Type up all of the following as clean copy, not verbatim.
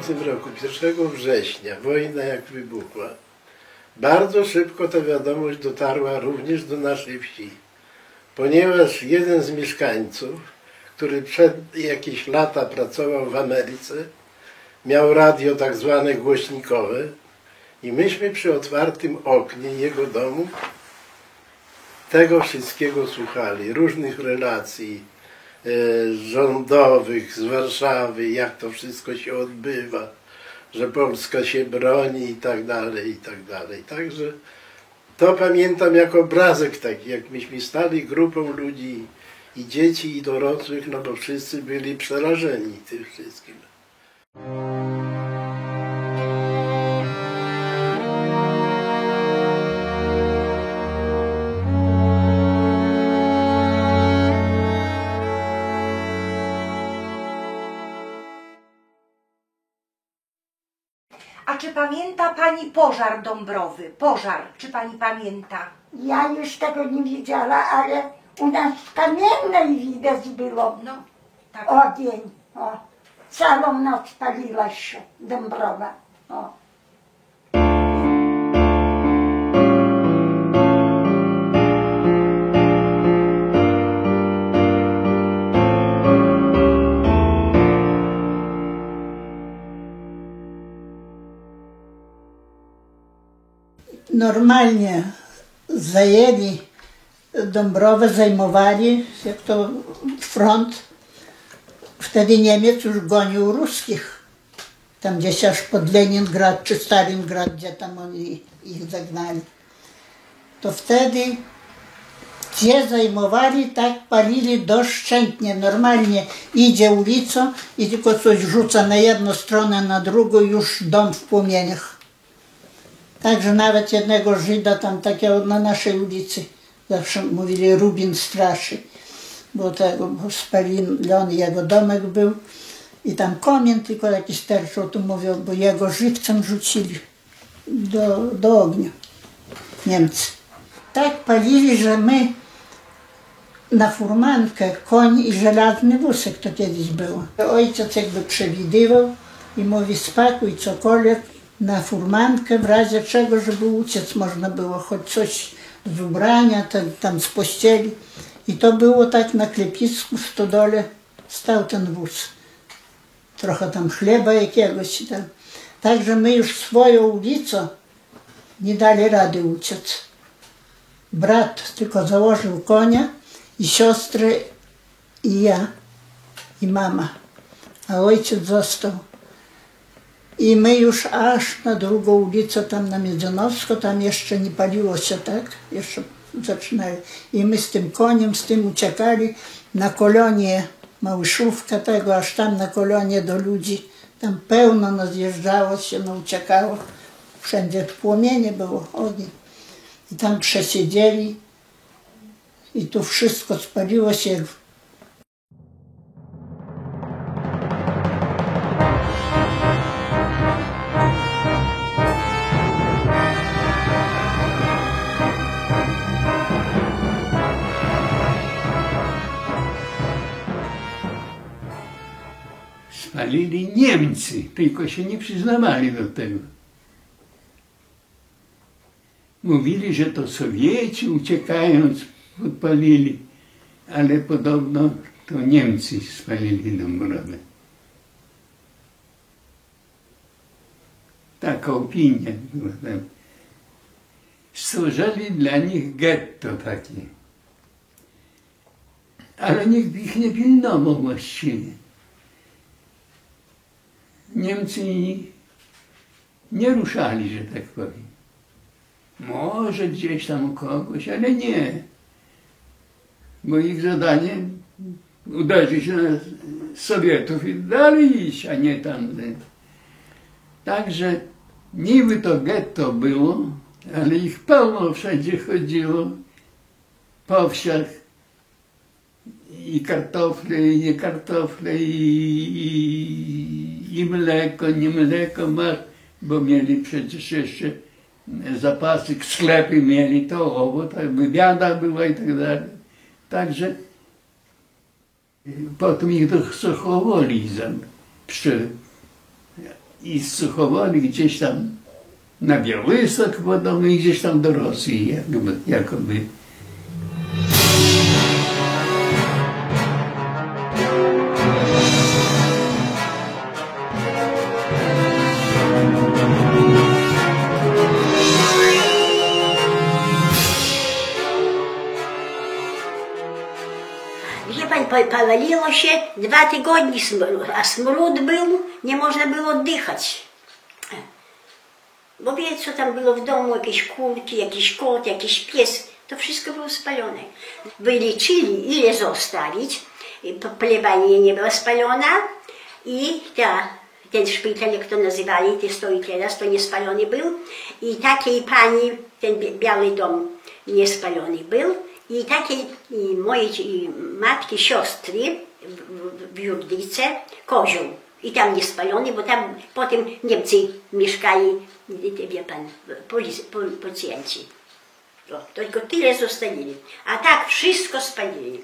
1939 roku, 1 września, wojna jak wybuchła, bardzo szybko ta wiadomość dotarła również do naszej wsi, ponieważ jeden z mieszkańców, który przez jakieś lata pracował w Ameryce, miał radio tak zwane głośnikowe i myśmy przy otwartym oknie jego domu tego wszystkiego słuchali, różnych relacji rządowych z Warszawy, jak to wszystko się odbywa, że Polska się broni i tak dalej, i tak dalej. Także to pamiętam jako obrazek taki, jak myśmy stali grupą ludzi i dzieci, i dorosłych, no bo wszyscy byli przerażeni tym wszystkim. A czy pamięta Pani pożar Dąbrowy? Pożar, czy Pani pamięta? Ja już tego nie widziała, ale u nas w Kamiennej widać było tak. ogień. O. Całą noc paliła się Dąbrowa. O. Normalnie zajęli Dąbrowę, zajmowali, jak to front. Wtedy Niemiec już gonił ruskich. Tam gdzieś aż pod Leningrad czy Stalingrad, gdzie tam oni ich zagnali. To wtedy gdzie zajmowali, tak palili doszczętnie. Normalnie idzie ulicą i tylko coś rzuca na jedną stronę, na drugą, już dom w płomieniach. Także nawet jednego Żyda tam takiego na naszej ulicy, zawsze mówili Rubin straszy, bo spalony jego domek był i tam komin tylko jakiś sterczał, tu mówią, bo jego żywcem rzucili do ognia Niemcy. Tak palili, że my na furmankę koń i żelazny wózek to kiedyś było. Ojciec jakby przewidywał i mówi, spakuj cokolwiek na furmankę w razie czego, żeby uciec można było, choć coś z ubrania, tam z pościeli. I to było tak na klepisku w stodole stał ten wóz. Trochę tam chleba jakiegoś tam. Także my już swoją ulicą nie dali rady uciec. Brat tylko założył konia i siostry i ja i mama, a ojciec został. I my już aż na drugą ulicę, tam na Miedzionowską, tam jeszcze nie paliło się, tak? Jeszcze zaczynali. I my z tym koniem, z tym uciekali na kolonie Małyszówka tego, aż tam na kolonie do ludzi. Tam pełno nas zjeżdżało się, uciekało. Wszędzie płomienie było, ogień. I tam przesiedzieli i tu wszystko spaliło się. Spalili Niemcy, tylko się nie przyznawali do tego. Mówili, że to Sowieci uciekając podpalili, ale podobno to Niemcy spalili Dąbrowę. Taka opinia była tam. Stworzyli dla nich getto takie. Ale nikt ich nie pilnował właściwie. Niemcy nie ruszali, że tak powiem. Może gdzieś tam u kogoś, ale nie. Bo ich zadanie uderzyć na Sowietów i dalej iść, a nie tam. Także niby to getto było, ale ich pełno wszędzie chodziło, po wsiach. I kartofle, i nie kartofle, i mleko, nie mleko, bo mieli przecież jeszcze zapasy, sklepy mieli, to owoc, wywiada była i tak dalej. Także potem ich do Sochowoli i zsuchowali gdzieś tam na Białystok podobno i gdzieś tam do Rosji jakoby. Wie pan, powaliło się 2 tygodnie, a smród był, nie można było oddychać. Bo wie, co tam było w domu, jakieś kurki, jakiś kot, jakiś pies, to wszystko było spalone. Wyliczyli, ile zostawić, plebania nie była spalona i ten szpital, jak to nazywali, to stoi teraz, to niespalony był. I takiej pani, ten biały dom niespalony był. I takiej mojej matki, siostry w Jurdyce, kozioł. I tam niespalony, bo tam potem Niemcy mieszkali, wie pan, pacjenci. Tylko tyle zostawili. A tak wszystko spalili.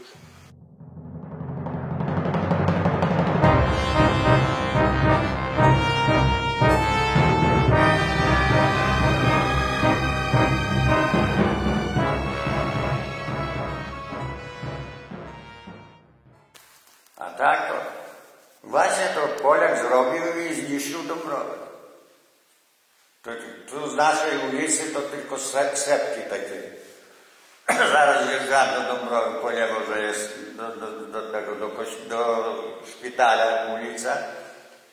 A tak to właśnie to Polak zrobił i zniszczył Dąbrowę. Tu z naszej ulicy to tylko sepki takie. Zaraz wjeżdżam do Dąbrowy po lewo, że jest do szpitala ulica.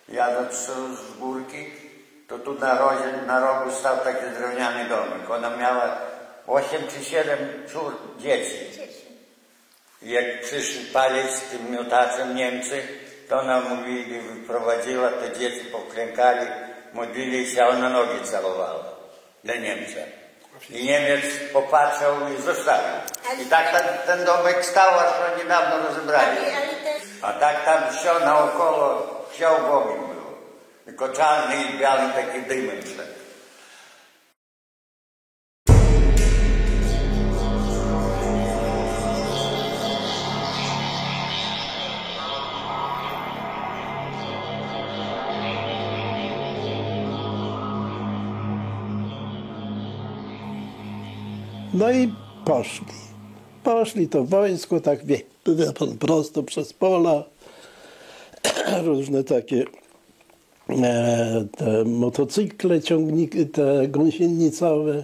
Jadąc z górki, to tu na rogu stał taki drewniany domek. Ona miała 8 czy 7 cór, dzieci. I jak przyszli palić z tym miotaczem Niemcy, to ona mówi, wyprowadziła, te dzieci poklękali, modlili się, a ona nogi całowała dla Niemca. I Niemiec popatrzał i zostawił. I tak ten domek stał, aż oni niedawno rozebrali. A tak tam все naokoło, все w ogień było. Tylko czarny i biały taki dymem szedł. No i poszli. Poszli to wojsko, tak wie pan, prosto przez pola, różne takie te motocykle, ciągniki, te gąsienicowe.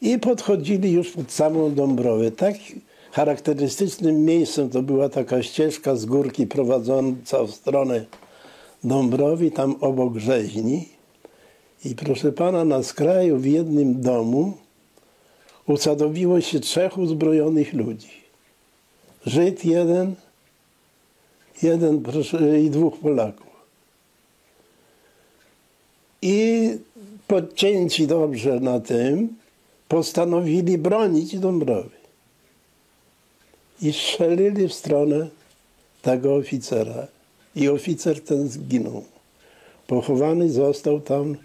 I podchodzili już pod samą Dąbrowę. Tak charakterystycznym miejscem to była taka ścieżka z górki prowadząca w stronę Dąbrowy, tam obok rzeźni. I proszę pana, na skraju w jednym domu usadowiło się 3 uzbrojonych ludzi. Żyd jeden proszę, i 2 Polaków. I podcięci dobrze na tym, postanowili bronić Dąbrowy. I strzelili w stronę tego oficera. I oficer ten zginął. Pochowany został tam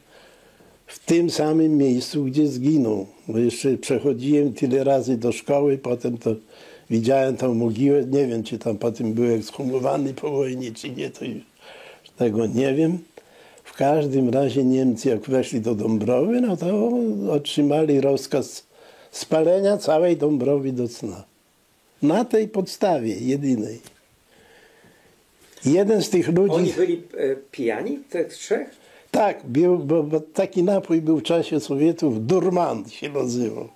w tym samym miejscu, gdzie zginął. Bo jeszcze przechodziłem tyle razy do szkoły, potem to widziałem tą mogiłę. Nie wiem, czy tam potem był ekshumowany po wojnie, czy nie, to już tego nie wiem. W każdym razie Niemcy, jak weszli do Dąbrowy, no to otrzymali rozkaz spalenia całej Dąbrowy do cna. Na tej podstawie jedynej. Jeden z tych ludzi... Oni byli pijani, tych 3? Tak, bo taki napój był w czasie Sowietów, Durman się nazywał.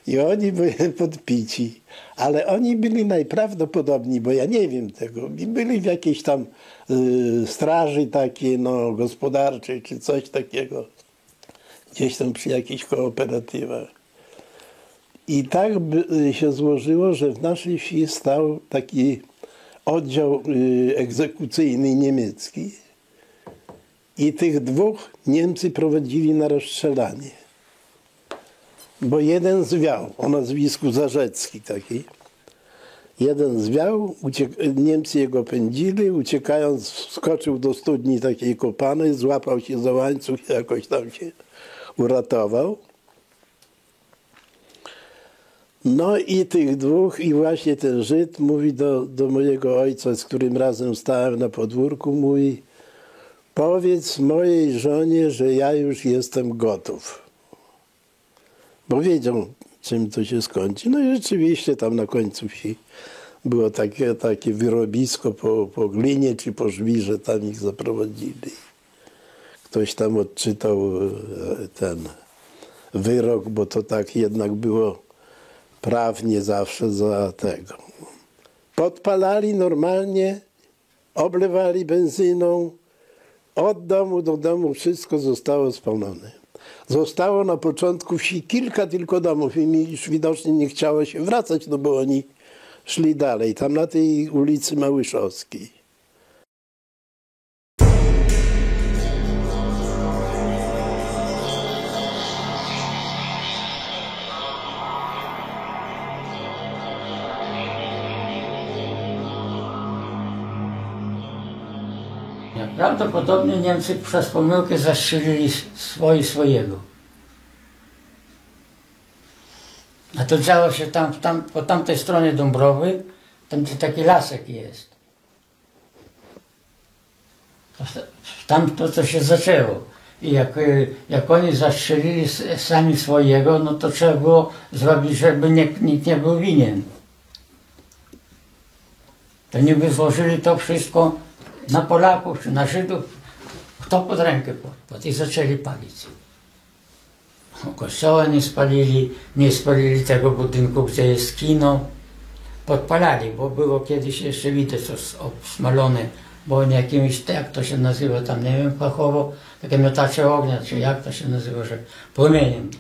I oni byli podpici. Ale oni byli najprawdopodobniej, bo ja nie wiem tego, byli w jakiejś tam straży takiej, no, gospodarczej, czy coś takiego. Gdzieś tam przy jakichś kooperatywach. I tak się złożyło, że w naszej wsi stał taki oddział egzekucyjny niemiecki. I tych 2 Niemcy prowadzili na rozstrzelanie. Bo jeden zwiał, o nazwisku Zarzecki taki. Jeden zwiał, Niemcy jego pędzili, uciekając wskoczył do studni takiej kopanej, złapał się za łańcuch i jakoś tam się uratował. No i tych 2, i właśnie ten Żyd mówi do mojego ojca, z którym razem stałem na podwórku, mówi: powiedz mojej żonie, że ja już jestem gotów. Bo wiedział, czym to się skończy. No i rzeczywiście tam na końcu wsi było takie wyrobisko po glinie czy po żwirze, tam ich zaprowadzili. Ktoś tam odczytał ten wyrok, bo to tak jednak było prawnie zawsze za tego. Podpalali normalnie, oblewali benzyną, od domu do domu wszystko zostało spalone. Zostało na początku wsi kilka tylko domów i mi już widocznie nie chciało się wracać, no bo oni szli dalej, tam na tej ulicy Małyszowskiej. Prawdopodobnie Niemcy przez pomyłkę zastrzelili swojego. A to działo się po tamtej stronie Dąbrowy, tam gdzie taki lasek jest. Tam to się zaczęło. I jak oni zastrzelili sami swojego, no to trzeba było zrobić, żeby nikt nie był winien. To niby złożyli to wszystko na Polaków czy na Żydów, kto pod rękę podpadł i zaczęli palić. Kościoła nie spalili tego budynku, gdzie jest kino. Podpalali, bo było kiedyś jeszcze widać to obsmalone, bo oni jakimś, jak to się nazywa tam, nie wiem fachowo, takie miotacze ognia, czy jak to się nazywa, że płomieniem.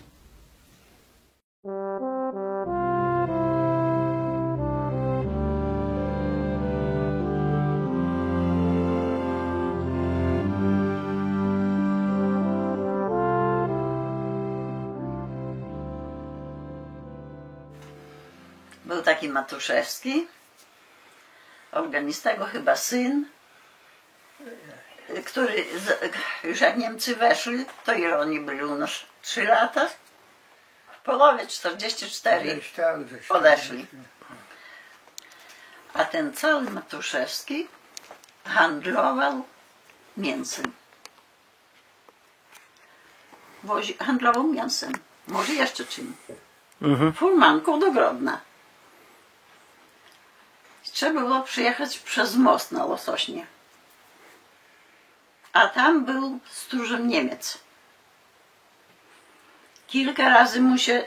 Był taki Matuszewski, organistego chyba syn, który już jak Niemcy weszli, to ile oni byli u nas? 3 lata? W połowie 44 odeszli. A ten cały Matuszewski handlował mięsem. Handlował mięsem, może jeszcze czym. Furmanką do Grodna. Trzeba było przyjechać przez most na Losośnie. A tam był stróżem Niemiec. Kilka razy mu się,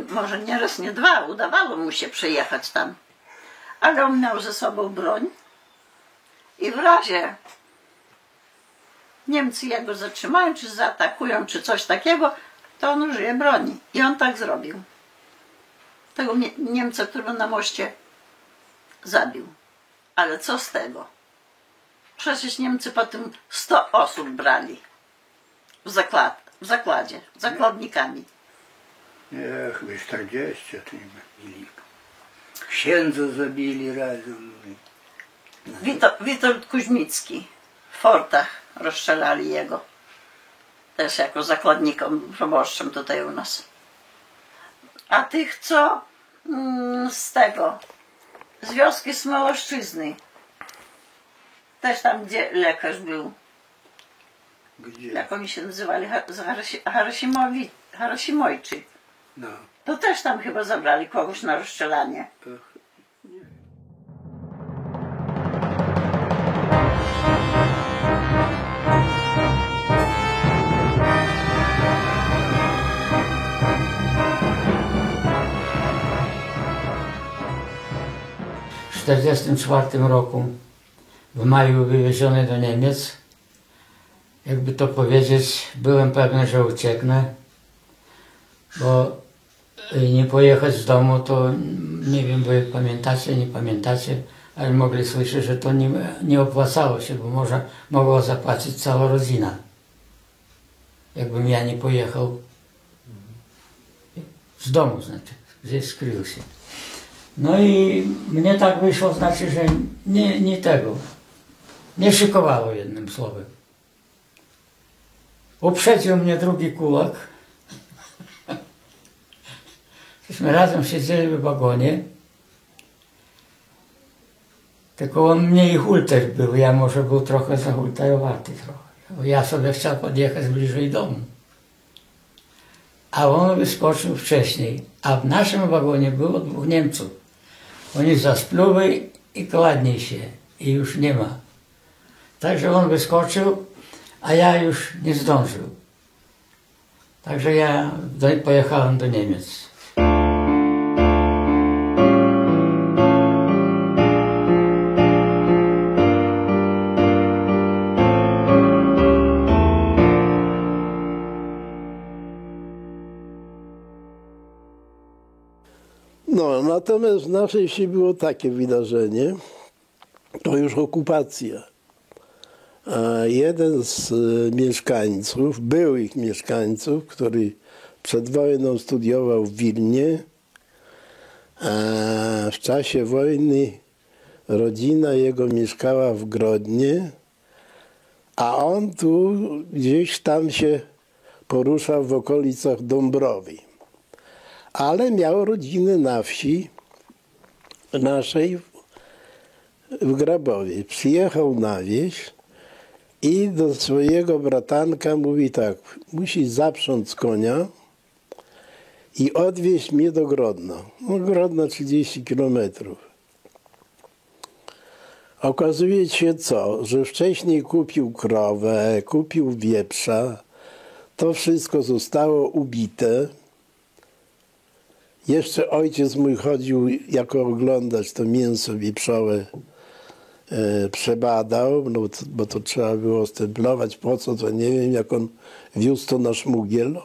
może nie raz, nie dwa, udawało mu się przyjechać tam. Ale on miał ze sobą broń i w razie Niemcy jego zatrzymają, czy zaatakują, czy coś takiego, to on użyje broni. I on tak zrobił. Tego Niemca, który na moście zabił. Ale co z tego? Przecież Niemcy potem 100 osób brali w zakładzie, zakładnikami. Nie, chyba 40 to nie byli. Księdza zabili razem. Witold Kuźmicki w Fortach rozstrzelali jego. Też jako zakładnikom proboszczym tutaj u nas. A tych, co z tego, z wioski Smoloszczyzny, też tam, gdzie lekarz był. Gdzie? Jak oni się nazywali? Harasimojczy. No. To też tam chyba zabrali kogoś na rozstrzelanie. W 1944 roku w maju wywieziony do Niemiec. Jakby to powiedzieć, byłem pewny, że ucieknę, bo nie pojechać z domu to nie wiem, wy pamiętacie, nie pamiętacie, ale mogli słyszeć, że to nie opłacało się, bo mogła zapłacić cała rodzina. Jakbym ja nie pojechał z domu, znaczy, gdzieś skrył się. No i mnie tak wyszło, znaczy, że nie szykowało jednym słowem. Uprzedził mnie drugi kulak. Żeśmy razem siedzieli w wagonie. Tylko on mniej hulter był, ja może był trochę zahultajowaty trochę. Bo ja sobie chciał podjechać bliżej domu. A on wyskoczył wcześniej. A w naszym wagonie było 2 Niemców. Oni zaspluły i kładli się. I już nie ma. Także on wyskoczył, a ja już nie zdążył. Także ja pojechałem do Niemiec. No, natomiast w naszej wsi było takie wydarzenie, to już okupacja. A jeden z mieszkańców, byłych mieszkańców, który przed wojną studiował w Wilnie, a w czasie wojny rodzina jego mieszkała w Grodnie, a on tu gdzieś tam się poruszał w okolicach Dąbrowy. Ale miał rodzinę na wsi naszej w Grabowie. Przyjechał na wieś i do swojego bratanka mówi tak: musisz zaprząc konia i odwieźć mnie do Grodna. No, Grodno 30 kilometrów. Okazuje się co, że wcześniej kupił krowę, kupił wieprza. To wszystko zostało ubite. Jeszcze ojciec mój chodził jako oglądać to mięso wieprzowe, przebadał, no, bo to trzeba było stemplować, po co, to nie wiem, jak on wiózł to na szmugiel.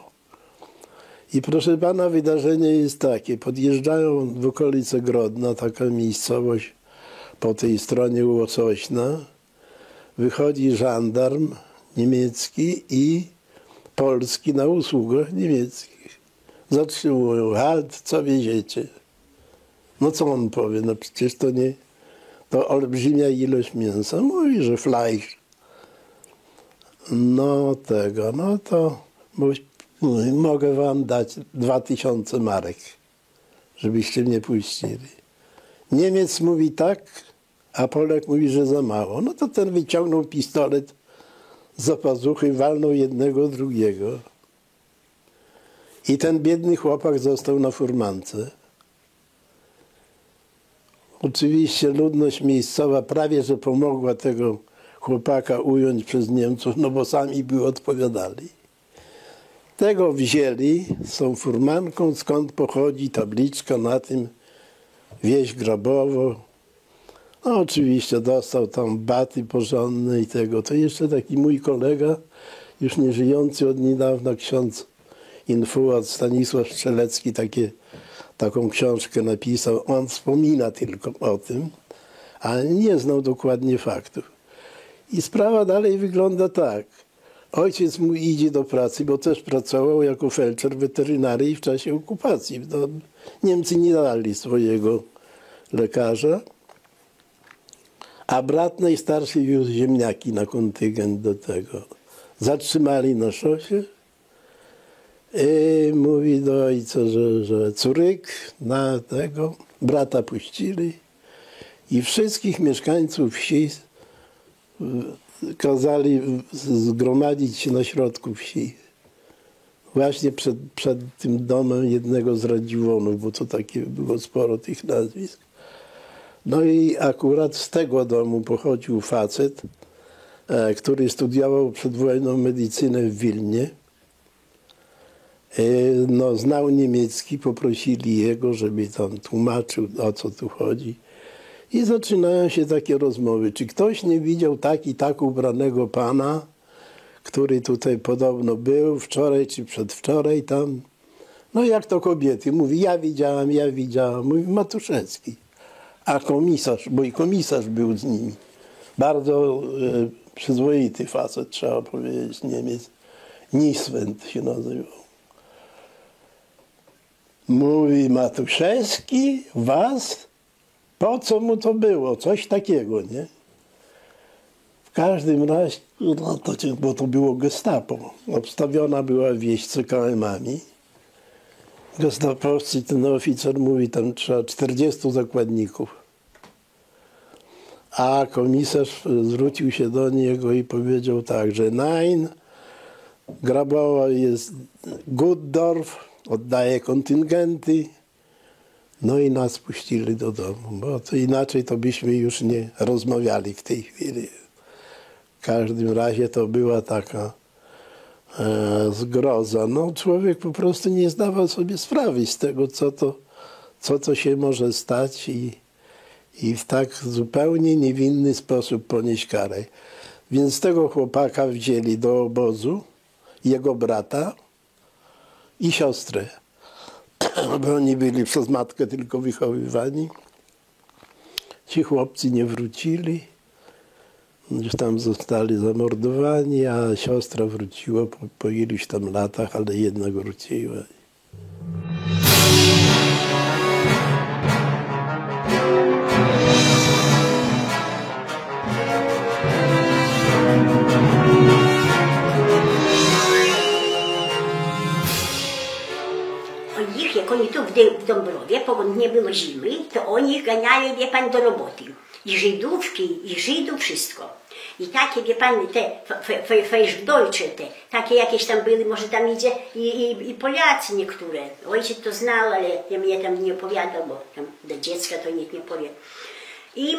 I proszę pana, wydarzenie jest takie, podjeżdżają w okolice Grodna, taka miejscowość po tej stronie Łosośna, wychodzi żandarm niemiecki i polski na usługach niemieckich. Zatrzymują, halt, co wieziecie? No co on powie? No przecież to nie, to olbrzymia ilość mięsa. Mówi, że fleisch. No tego, no to mówi, mogę wam dać 2000 marek, żebyście mnie puścili. Niemiec mówi tak, a Polak mówi, że za mało. No to ten wyciągnął pistolet za pazuchy, walnął jednego, drugiego. I ten biedny chłopak został na furmance. Oczywiście ludność miejscowa prawie że pomogła tego chłopaka ująć przez Niemców, no bo sami by odpowiadali. Tego wzięli z tą furmanką, skąd pochodzi tabliczka na tym, wieś Grabowo. No oczywiście dostał tam baty porządne i tego. To jeszcze taki mój kolega, już nie żyjący od niedawna, ksiądz Infuat Stanisław Strzelecki, taką książkę napisał. On wspomina tylko o tym, ale nie znał dokładnie faktów. I sprawa dalej wygląda tak. Ojciec mój idzie do pracy, bo też pracował jako felczer weterynarii w czasie okupacji. No, Niemcy nie dali swojego lekarza, a brat najstarszy wiózł ziemniaki na kontyngent do tego. Zatrzymali na szosie i mówi do ojca, że córyk na tego brata puścili i wszystkich mieszkańców wsi kazali zgromadzić się na środku wsi. Właśnie przed tym domem jednego z Radziwonów, bo to takie było sporo tych nazwisk. No i akurat z tego domu pochodził facet, który studiował przed wojną medycynę w Wilnie. No, znał niemiecki, poprosili jego, żeby tam tłumaczył, o co tu chodzi. I zaczynają się takie rozmowy. Czy ktoś nie widział tak i tak ubranego pana, który tutaj podobno był wczoraj czy przedwczoraj tam? No jak to kobiety? Mówi, ja widziałam. Mówi, Matuszewski. A komisarz, bo i komisarz był z nimi. Bardzo przyzwoity facet, trzeba powiedzieć, Niemiec. Niswend się nazywał. Mówi, Matuszewski, was? Po co mu to było? Coś takiego, nie? W każdym razie, no to, bo to było gestapo. Obstawiona była wieś CKM-ami. Gestapowcy, ten oficer mówi, tam trzeba 40 zakładników. a komisarz zwrócił się do niego i powiedział tak, że nein, Grabowa jest Gutdorf, oddaje kontyngenty. No i nas puścili do domu, bo to inaczej to byśmy już nie rozmawiali w tej chwili. W każdym razie to była taka zgroza. No, człowiek po prostu nie zdawał sobie sprawy z tego, co to się może stać i w tak zupełnie niewinny sposób ponieść karę. Więc tego chłopaka wzięli do obozu, jego brata i siostrę, bo oni byli przez matkę tylko wychowywani. Ci chłopcy nie wrócili, już tam zostali zamordowani, a siostra wróciła po iluś tam latach, ale jednak wróciła. Jak oni tu w Dąbrowie, bo nie było zimy, to oni ich ganiali, wie pan, do roboty. I Żydówki, i Żydów, wszystko. I takie, wie pan, te Fleischdeutsche, takie jakieś tam były, może tam idzie i Polacy niektóre. Ojciec to znał, ale ja mnie tam nie opowiadał, bo tam do dziecka to nikt nie powie. I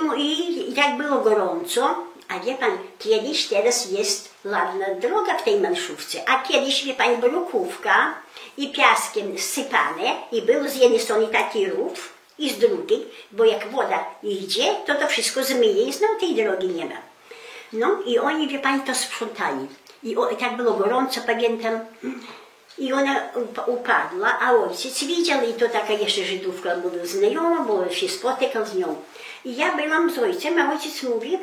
tak było gorąco, a wie pan, kiedyś teraz jest ładna droga w tej Manszówce, a kiedyś, wie pan, brukówka i piaskiem sypane i był z jednej strony taki rów i z drugiej, bo jak woda idzie, to wszystko zmyje i znowu tej drogi nie ma. No i oni, wie pani, to sprzątali. I tak było gorąco, pamiętam. I ona upadła, a ojciec widział, i to taka jeszcze Żydówka była znajoma, bo się spotykał z nią. I ja byłam z ojcem, a ojciec mówi,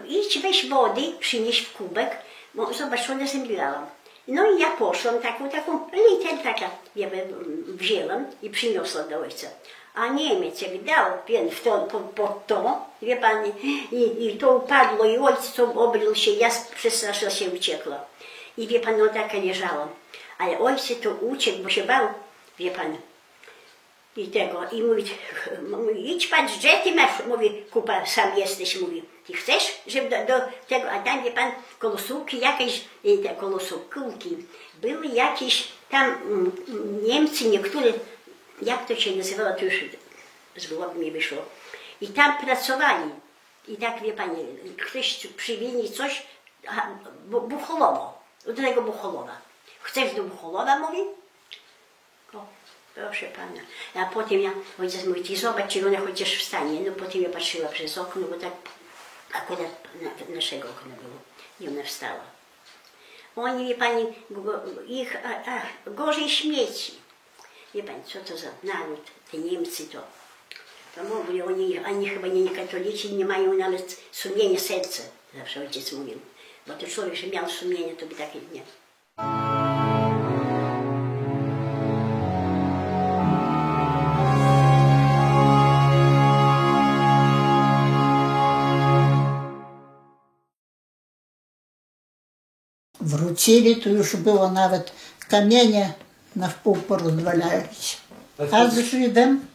idź weź wody, przynieś w kubek, bo zobacz, ona zemdlała. No i ja poszłam, taką liter taka, ja wzięłam i przyniosłam do ojca. A Niemiec jak dał pod to, wie pan, i to upadło, i ojciec obrył się, ja przestraszyła się, uciekła. I wie pan, no taka leżała. Ale ojciec to uciekł, bo się bał, wie pan. I mówi, idź patrz, gdzie ty masz, mówi, kupa, sam jesteś, mówi, ty chcesz, żeby do tego, a tam, wie pan, koło Sułki jakieś, koło Sułki, były jakieś tam Niemcy, niektóre, jak to się nazywało, to już z głowy mi wyszło, i tam pracowali, i tak, wie pani, ktoś przywieźli coś, Bucholowo, do tego Bucholowa. Chcesz do Bucholowa, mówi? O, proszę pana. A potem ojciec mówi, zobacz, czy ona chociaż wstanie. No potem ja patrzyła przez okno, bo tak akurat naszego okna było. I ona wstała. Oni, wie pani, ich gorzej śmieci. Wie pani, co to za naród, te Niemcy to mówili, oni chyba nie katolicy, nie mają nawet sumienia serca, zawsze ojciec mówił. Bo to człowiek, że miał sumienie, to by takie nie. Wrócili, to już było nawet kamienie na wpół porozwalali się. A z Żydem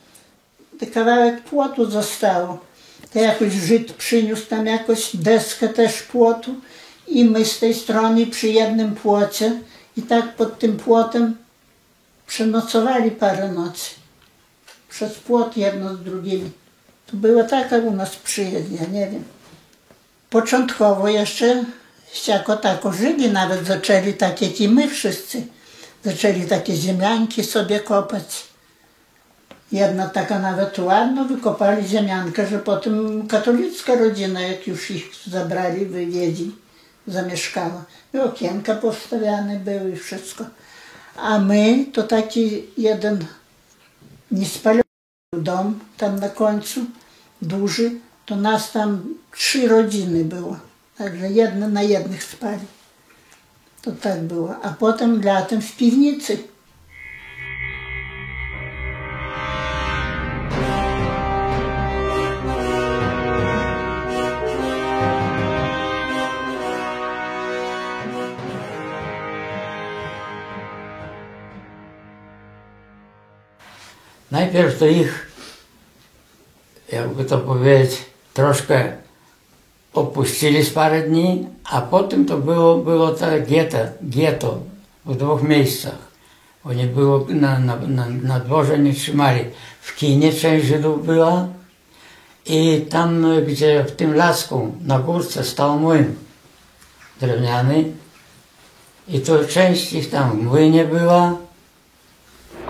to kawałek płotu zostało. To jakoś Żyd przyniósł tam jakąś deskę też płotu i my z tej strony przy jednym płocie i tak pod tym płotem przenocowali parę nocy. Przez płot jedno z drugim. To była taka u nas przyjaźń, ja nie wiem. Początkowo jeszcze jako tako Żydzi nawet zaczęli, tak jak i my wszyscy, zaczęli takie ziemianki sobie kopać. Jedna taka nawet ładno wykopali ziemiankę, że potem katolicka rodzina, jak już ich zabrali, wywieźli, zamieszkała. I okienka postawiane były i wszystko. A my to taki jeden niespalony dom tam na końcu, duży, to nas tam 3 rodziny było. Także jedne na jednych spali. To tak było. A potem latem w piwnicy. Najpierw to ich, jakby to powiedzieć, troszkę opuścili z parę dni, a potem to było to getto w 2 miejscach. Oni było na dworze nie trzymali. W kinie część Żydów była i tam, gdzie w tym lasku na górce stał młyn drewniany i to część ich tam w młynie była.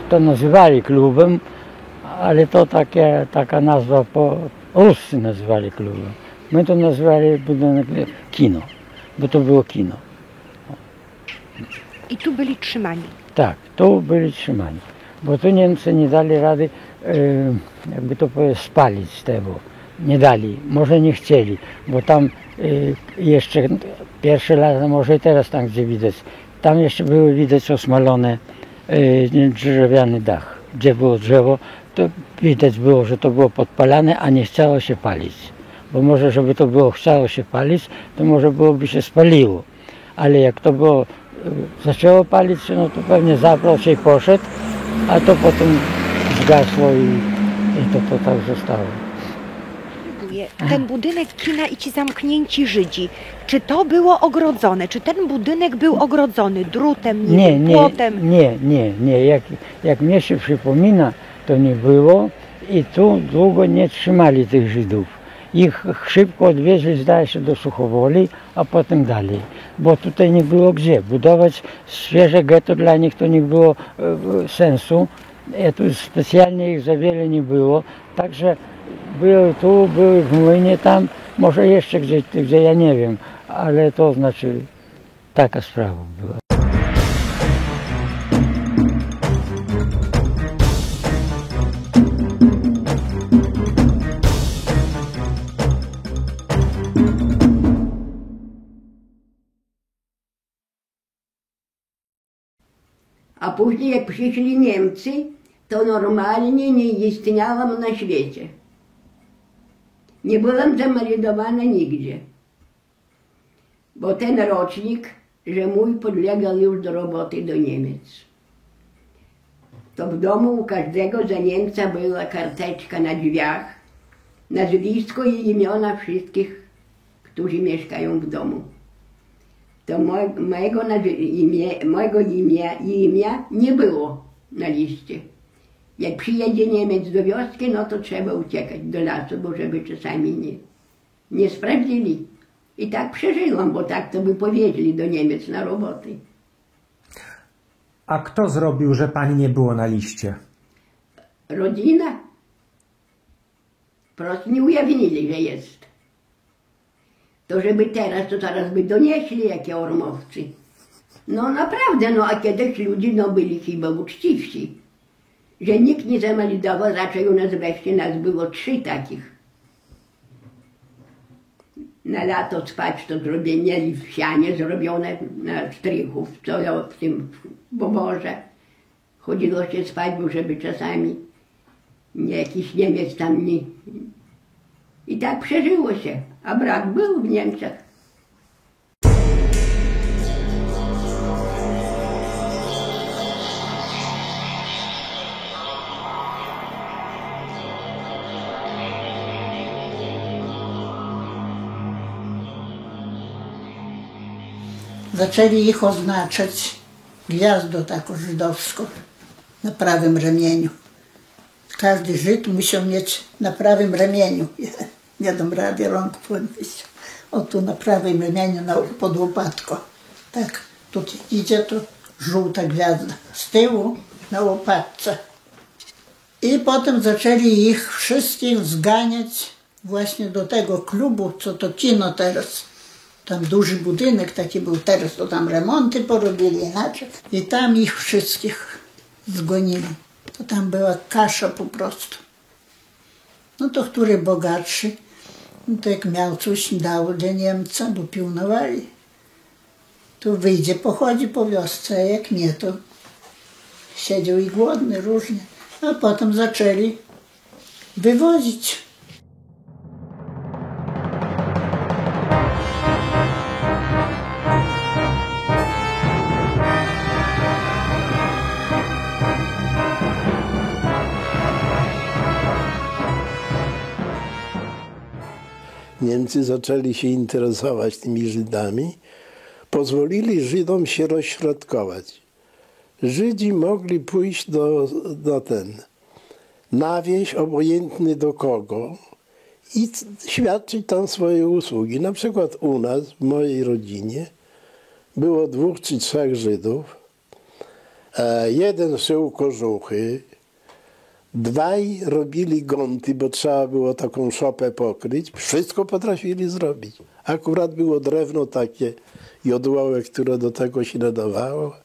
To nazywali klubem, ale to taka nazwa Ruscy nazywali klubem. My to nazywali budynek kino, bo to było kino. I tu byli trzymani. Tak, tu byli trzymani, bo tu Niemcy nie dali rady, jakby to powiedzieć, spalić tego. Nie dali, może nie chcieli, bo tam jeszcze pierwsze lata, może i teraz tam gdzie widać, tam jeszcze były widać osmalone drewniany dach. Gdzie było drzewo, to widać było, że to było podpalane, a nie chciało się palić. Bo może, żeby to było chciało się palić, to może byłoby się spaliło. Ale jak to było, zaczęło palić się, no to pewnie zabrał się i poszedł, a to potem zgasło i to tak zostało. Ten budynek kina i ci zamknięci Żydzi, czy to było ogrodzone? Czy ten budynek był ogrodzony drutem, płotem? Nie. Jak mnie się przypomina, to nie było i tu długo nie trzymali tych Żydów. Ich szybko odwieźli, zdaje się, do Suchowoli, a potem dalej. Bo tutaj nie było gdzie. Budować świeże getto dla nich to nie było sensu. Tu specjalnie ich za wiele nie było. Także były tu, były w młynie tam, może jeszcze gdzie ja nie wiem, ale to znaczy taka sprawa była. A później jak przyszli Niemcy, to normalnie nie istniałam na świecie. Nie byłam zameldowana nigdzie. Bo ten rocznik, że mój podlegał już do roboty do Niemiec. To w domu u każdego za Niemca była karteczka na drzwiach, nazwisko i imiona wszystkich, którzy mieszkają w domu. To mojego imienia nie było na liście. Jak przyjedzie Niemiec do wioski, no to trzeba uciekać do lasu, bo żeby czasami nie sprawdzili. I tak przeżyłam, bo tak to by powieźli do Niemiec na roboty. A kto zrobił, że pani nie było na liście? Rodzina. Prosto nie ujawnili, że jest. To żeby teraz, to zaraz by donieśli, jakie ormowcy. No naprawdę, no a kiedyś ludzie byli chyba uczciwsi. Że nikt nie zameldował, raczej u nas wreszcie nas było 3 takich. Na lato spać to mieli w sianie zrobione na strychów, co w tym poborze. Chodziło się spać, bo żeby czasami jakiś Niemiec tam nie... I tak przeżyło się, a brat był w Niemczech. Zaczęli ich oznaczać gwiazdą taką żydowską na prawym ramieniu. Każdy Żyd musiał mieć na prawym ramieniu. Nie dam rady rąk podnieść. O tu na prawym ramieniu pod łopatką. Tak, tu idzie to żółta gwiazda. Z tyłu na łopatce. I potem zaczęli ich wszystkich zganiać właśnie do tego klubu, co to kino teraz. Tam duży budynek taki był, teraz to tam remonty porobili inaczej. I tam ich wszystkich zgonili. To tam była kasza po prostu. No to który bogatszy, no to jak miał coś, dał dla Niemca, bo pilnowali. To wyjdzie, pochodzi po wiosce, a jak nie, to siedział i głodny różnie. A potem zaczęli wywozić. Niemcy zaczęli się interesować tymi Żydami, pozwolili Żydom się rozśrodkować. Żydzi mogli pójść na wieś, obojętny do kogo, i świadczyć tam swoje usługi. Na przykład u nas, w mojej rodzinie, było 2 czy 3 Żydów. Jeden szył kożuchy, 2 robili gonty, bo trzeba było taką szopę pokryć. Wszystko potrafili zrobić. Akurat było drewno takie jodłowe, które do tego się nadawało.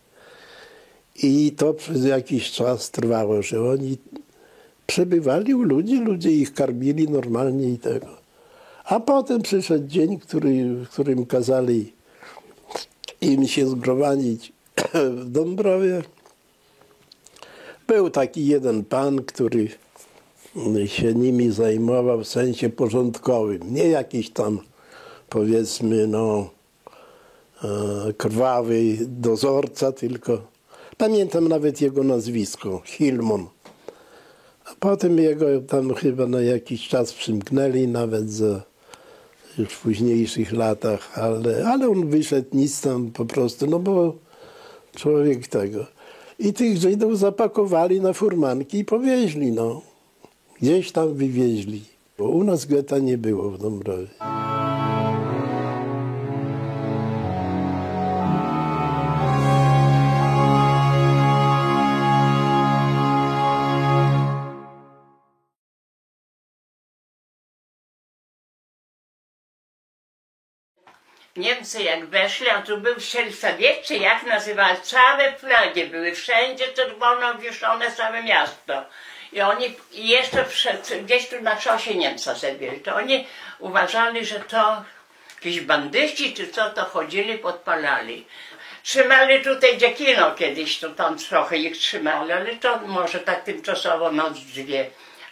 I to przez jakiś czas trwało, że oni przebywali u ludzi, ludzie ich karmili normalnie i tego. A potem przyszedł dzień, w którym kazali im się zgromadzić w Dąbrowie. Był taki jeden pan, który się nimi zajmował w sensie porządkowym. Nie jakiś tam, powiedzmy, krwawy dozorca, tylko pamiętam nawet jego nazwisko, Hilmon. A potem jego tam chyba na jakiś czas przymknęli, nawet już w późniejszych latach, ale on wyszedł nic tam po prostu, bo człowiek tego. I tych Żydów zapakowali na furmanki i powieźli, Gdzieś tam wywieźli. Bo u nas getta nie było w Dąbrowie. Niemcy jak weszli, a tu był Szelfawiec, jak nazywali, całe flagi były, wszędzie czerwono wieszone całe miasto. I oni jeszcze gdzieś tu na szosie Niemca zabili, to oni uważali, że to jakieś bandyci czy co, to chodzili, podpalali. Trzymali tutaj dziekino kiedyś, to tam trochę ich trzymali, ale to może tak tymczasowo noc 2.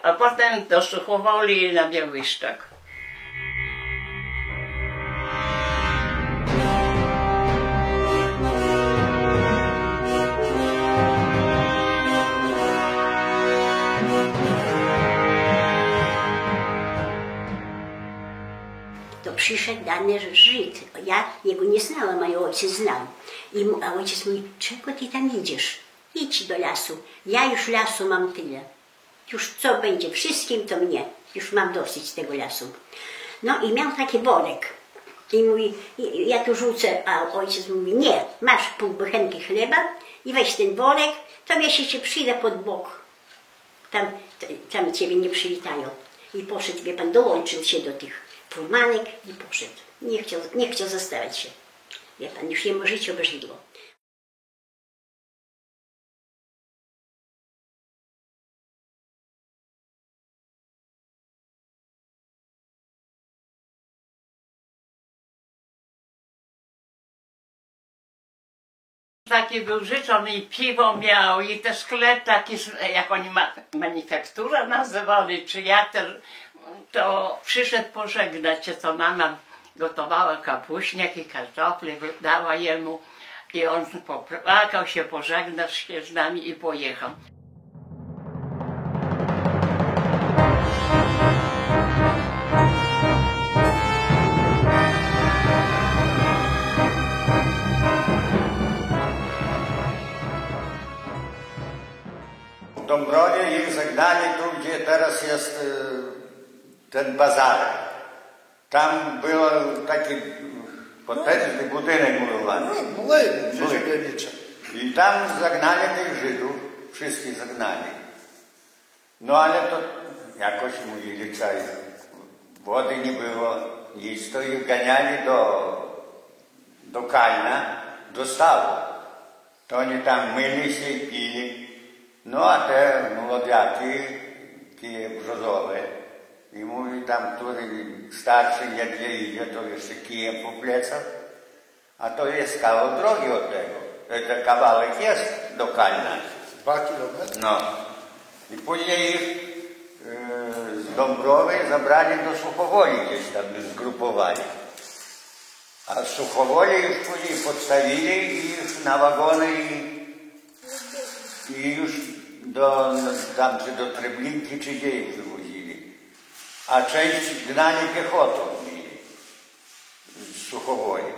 A potem do Suchowoli na Białystok. To przyszedł dany Żyd. Ja jego nie znałam, a ojciec znał. A ojciec mówi, czego ty tam idziesz? Idź do lasu. Ja już lasu mam tyle. Już co będzie wszystkim, to mnie. Już mam dosyć tego lasu. No i miał taki worek. I mówi, ja tu rzucę, a ojciec mówi, nie, masz pół bochenki chleba i weź ten worek, to ja się przyjdę pod bok. Tam ciebie nie przywitają. I poszedł, wie pan, dołączył się do tych furmanek i poszedł. Nie chciał zostawiać się. Wie pan, już jemu życie obrzydło. Taki był życzony i piwo miał, i te sklep taki, jak oni manufaktura nazywali, czy jak to przyszedł pożegnać się, to mama gotowała kapuśniak i kartofle, dała jemu i on popłakał się, pożegnał się z nami i pojechał. W Dąbrowie ich zagnali tu, gdzie teraz jest ten bazar. Tam był taki potężny budynek murowany. I tam zagnali tych Żydów, wszystkich zagnali. No ale to jakoś mówili, że wody nie było, nic, to ich ganiali do Kalna, do stawu. To oni tam myli się i pili. No a te młodziaki, kije brzozowe, i mówi tam, który starszy ledwie idzie, to jeszcze kijem po plecach, a to jest kawał drogi od tego. To kawałek jest do Kalna. 2 kilometry? No. I później ich z Dąbrowy zabrali do Suchowoli gdzieś tam, zgrupowali. A z Suchowoli już później podstawili ich na wagony i już tam czy do Treblinki, czy gdzie ich wywozili. A część gnali piechotą. Suchowoli.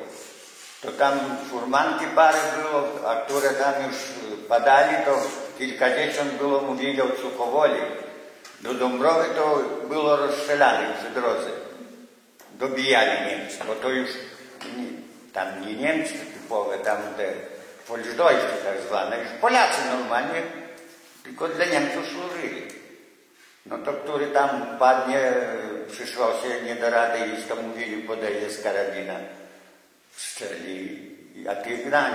To tam furmanki parę było, a które tam już padali, to kilkadziesiąt było, mówili od Suchowoli. Do Dąbrowy to było rozstrzelane przy drodze. Dobijali Niemcy, bo to już tam nie Niemcy typowe, tam te Volksdeutsche tak zwane, już Polacy normalnie, tylko dla Niemców służyli. No to który tam padnie, przyszło się nie do rady iść, to mówili, podejdzie z karabina, strzeli, a tych gnali.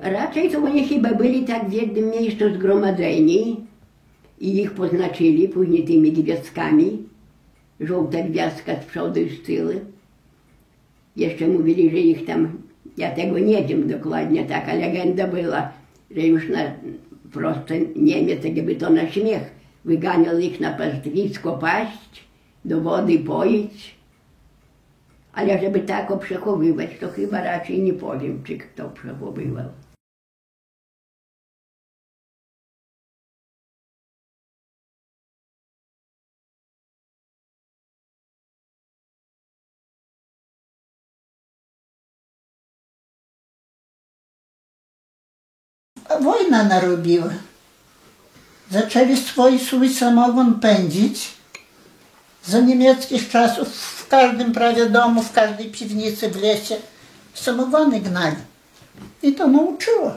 Raczej to oni chyba byli tak w jednym miejscu zgromadzeni i ich poznaczyli później tymi gwiazdkami. Żółta gwiazdka z przodu i z tyłu. Jeszcze mówili, że ich tam, ja tego nie wiem dokładnie, taka legenda była, że już na prosto Niemiec, jakby to na śmiech, wyganiał ich na pastwisko paść, do wody poić. Ale żeby tak przechowywać, to chyba raczej nie powiem, czy kto przechowywał. Wojna narobiła. Zaczęli swój samogon pędzić. Za niemieckich czasów w każdym prawie domu, w każdej piwnicy w lesie samogony gnali. I to nauczyło.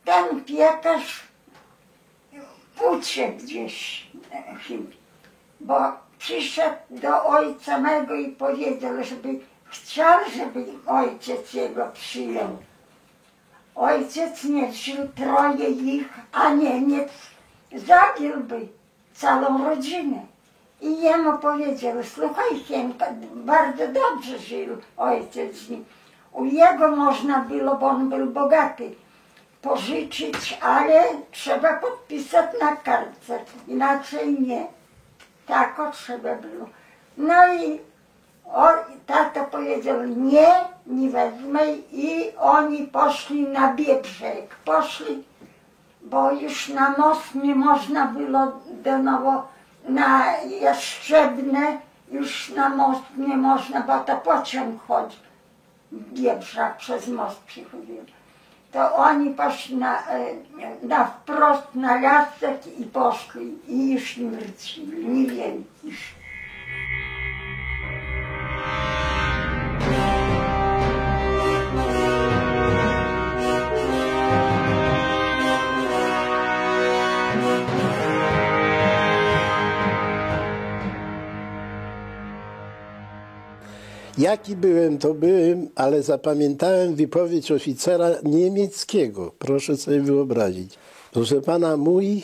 Ten piekarz uciekł gdzieś, bo przyszedł do ojca mego i powiedział, żeby chciał, żeby ojciec jego przyjął. Ojciec nie wziął, troje ich, a Niemiec zabiłby całą rodzinę. I jemu powiedział, słuchaj Siemka, bardzo dobrze żył ojciec z nim. U jego można było, bo on był bogaty, pożyczyć, ale trzeba podpisać na kartce, inaczej nie. Tak trzeba było. No i tata powiedział, nie wezmę i oni poszli na Biebrzeg. Poszli, bo już na most nie można było do nowo, na Jastrzębne już na most nie można, bo to pociąg chodzi. Biebrzeg przez most przychodził. To oni poszli na wprost na lasek i poszli i już nie wrócili, nie wiem już. Jaki byłem, to byłem, ale zapamiętałem wypowiedź oficera niemieckiego. Proszę sobie wyobrazić. Proszę pana, mój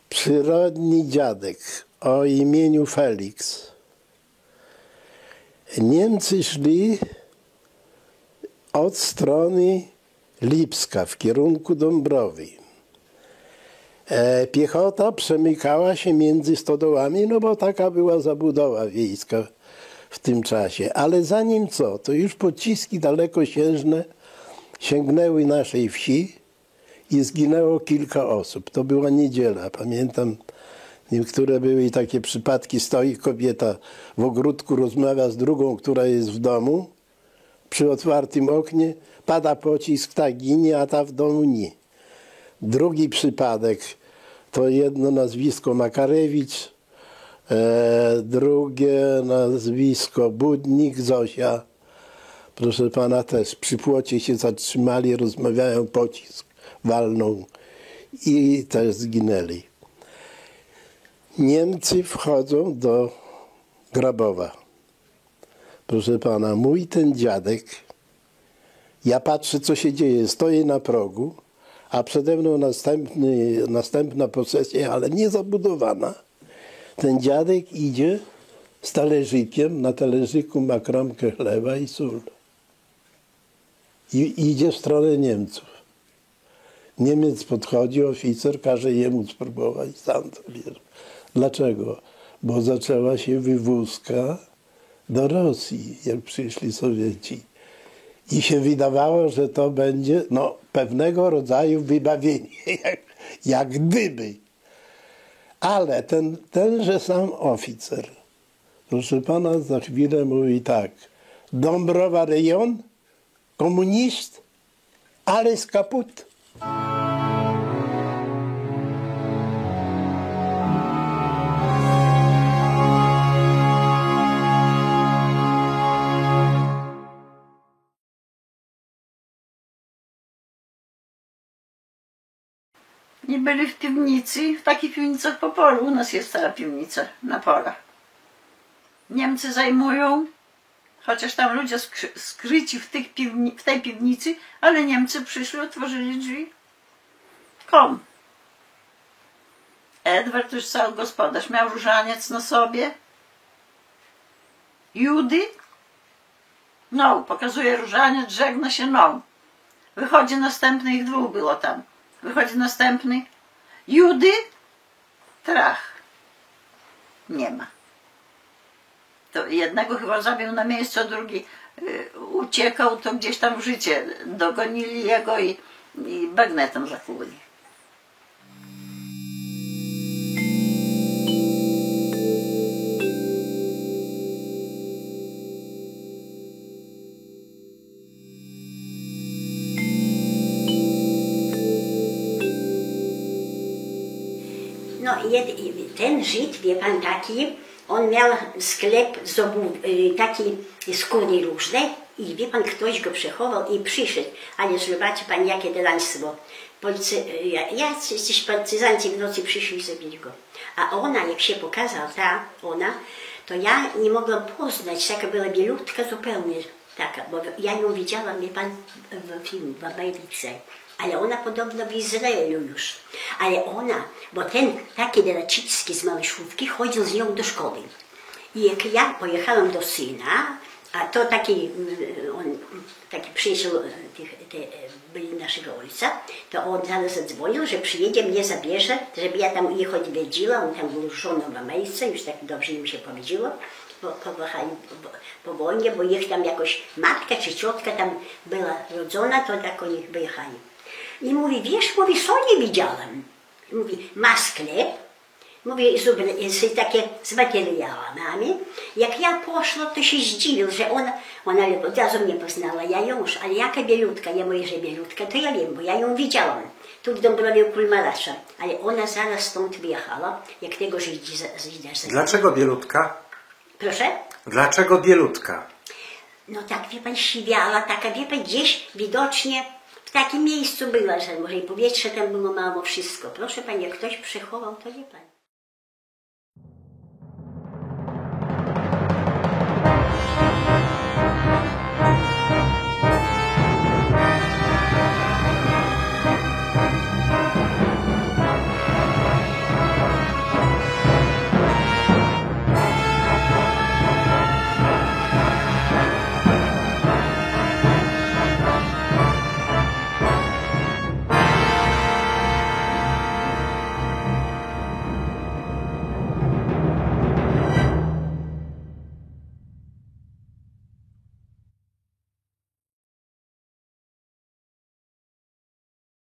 przyrodni dziadek o imieniu Felix. Niemcy szli od strony Lipska w kierunku Dąbrowy. Piechota przemykała się między stodołami, no bo taka była zabudowa wiejska w tym czasie. Ale zanim co, to już pociski dalekosiężne sięgnęły naszej wsi i zginęło kilka osób. To była niedziela. Pamiętam, niektóre były takie przypadki, stoi kobieta w ogródku, rozmawia z drugą, która jest w domu, przy otwartym oknie, pada pocisk, ta ginie, a ta w domu nie. Drugi przypadek to jedno nazwisko Makarewicz, drugie nazwisko Budnik, Zosia. Proszę pana, też przy płocie się zatrzymali, rozmawiają, pocisk walnął i też zginęli. Niemcy wchodzą do Grabowa. Proszę pana, mój ten dziadek, ja patrzę, co się dzieje, stoję na progu, a przede mną następna posesja, ale nie zabudowana. Ten dziadek idzie z talerzykiem, na talerzyku ma kromkę chleba i sól. I idzie w stronę Niemców. Niemiec podchodzi, oficer każe jemu spróbować, sam to bierze. Dlaczego? Bo zaczęła się wywózka do Rosji, jak przyszli Sowieci. I się wydawało, że to będzie pewnego rodzaju wybawienie, jak gdyby. Ale tenże sam oficer, proszę pana, za chwilę mówi tak: Dąbrowa rejon, komunist, alles kaputt. I byli w piwnicy, w takich piwnicach po polu. U nas jest cała piwnica na polach. Niemcy zajmują, chociaż tam ludzie skryci w tej piwnicy, ale Niemcy przyszli, otworzyli drzwi. Edward, już cały gospodarz, miał różaniec na sobie. Judy, pokazuje różaniec, żegna się, Wychodzi następny, ich dwóch było tam. Wychodzi następny. Judy, trach. Nie ma. To jednego chyba zabił na miejscu, a drugi uciekał, to gdzieś tam w życie. Dogonili jego i bagnetem zakłuli. Ten Żyd, wie pan, taki, on miał sklep taki skóry różne i wie pan, ktoś go przechował i przyszedł. Ale zobaczy pan, jakie delaństwo. Jacyś partyzanci w nocy przyszli i zabili go. A ona, jak się pokazała, to ja nie mogłam poznać, taka była bielutka zupełnie, taka, bo ja ją widziałam, wie pan, w filmie, w Ameryce. Ale ona podobno w Izraelu już. Ale ona, bo ten taki Delacicki z Małeszówki chodził z nią do szkoły. I jak ja pojechałam do syna, a to taki przyjaciel byli naszego ojca, to on zaraz zadzwonił, że przyjedzie, mnie zabierze, żeby ja tam ich odwiedziła. On tam był żoną w Ameryce, już tak dobrze im się powiedziło. Po wojnie, bo ich tam jakoś matka czy ciotka tam była rodzona, to tak oni wyjechali. I mówi, wiesz, mówi, nie widziałem. Mówi, ma sklep, mówi, takie z materiałami. Jak ja poszła, to się zdziwił, że ona od razu mnie poznała, ja ją już, ale jaka bielutka, ja mówię, że bielutka, to ja wiem, bo ja ją widziałam. Tu w Dąbrowie u Kulmarasza, ale ona zaraz stąd wyjechała, jak tego Żyda. Dlaczego bielutka? Proszę? Dlaczego bielutka? No tak, wie pan, siwiała, taka, wie pan, gdzieś widocznie w takim miejscu była, że może i powietrze tam było mało, wszystko. Proszę pani, jak ktoś przechował, to wie pan.